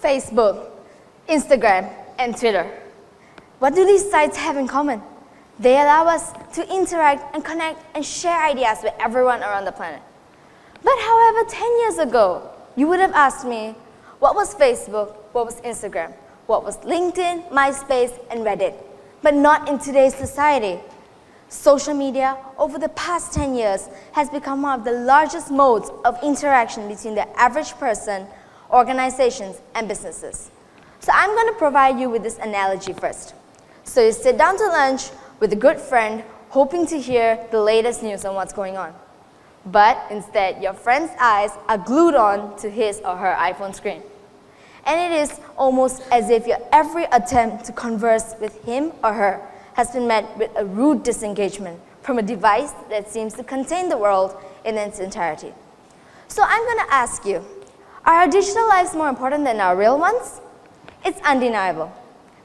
Facebook, Instagram, and Twitter. What do these sites have in common? They allow us to interact and connect and share ideas with everyone around the planet. But however, 10 years ago, you would have asked me, what was Facebook, what was Instagram, what was LinkedIn, MySpace, and Reddit? But not in today's society. Social media, over the past 10 years, has become one of the largest modes of interaction between the average person, organizations, and businesses. So I'm going to provide you with this analogy first. So you sit down to lunch with a good friend, hoping to hear the latest news on what's going on. But instead, your friend's eyes are glued on to his or her iPhone screen. And it is almost as if your every attempt to converse with him or her has been met with a rude disengagement from a device that seems to contain the world in its entirety. So I'm going to ask you, are our digital lives more important than our real ones? It's undeniable.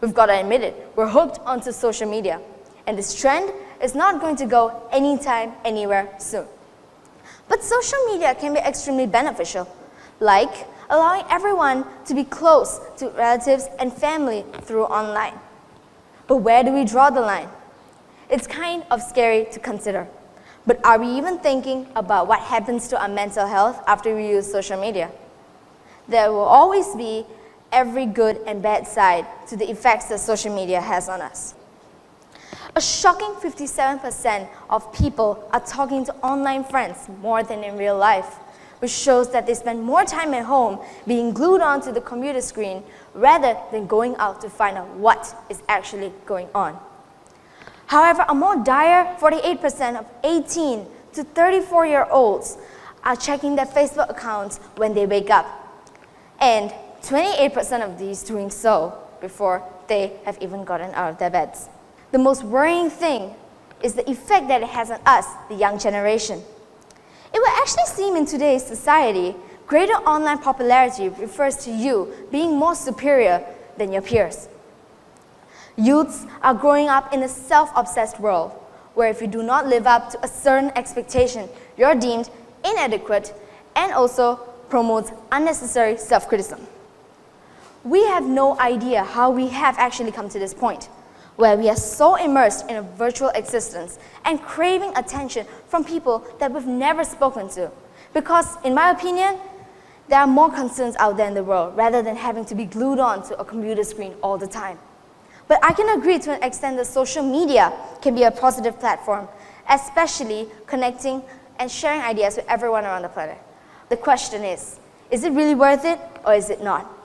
We've got to admit it. We're hooked onto social media. And this trend is not going to go anytime, anywhere soon. But social media can be extremely beneficial, like allowing everyone to be close to relatives and family through online. But where do we draw the line? It's kind of scary to consider. But are we even thinking about what happens to our mental health after we use social media? There will always be every good and bad side to the effects that social media has on us. A shocking 57% of people are talking to online friends more than in real life, which shows that they spend more time at home being glued onto the computer screen rather than going out to find out what is actually going on. However, a more dire 48% of 18 to 34-year-olds are checking their Facebook accounts when they wake up, and 28% of these doing so before they have even gotten out of their beds. The most worrying thing is the effect that it has on us, the young generation. It will actually seem in today's society, greater online popularity refers to you being more superior than your peers. Youths are growing up in a self-obsessed world, where if you do not live up to a certain expectation, you're deemed inadequate and also promotes unnecessary self-criticism. We have no idea how we have actually come to this point, where we are so immersed in a virtual existence and craving attention from people that we've never spoken to. Because, in my opinion, there are more concerns out there in the world rather than having to be glued on to a computer screen all the time. But I can agree to an extent that social media can be a positive platform, especially connecting and sharing ideas with everyone around the planet. The question is it really worth it or is it not?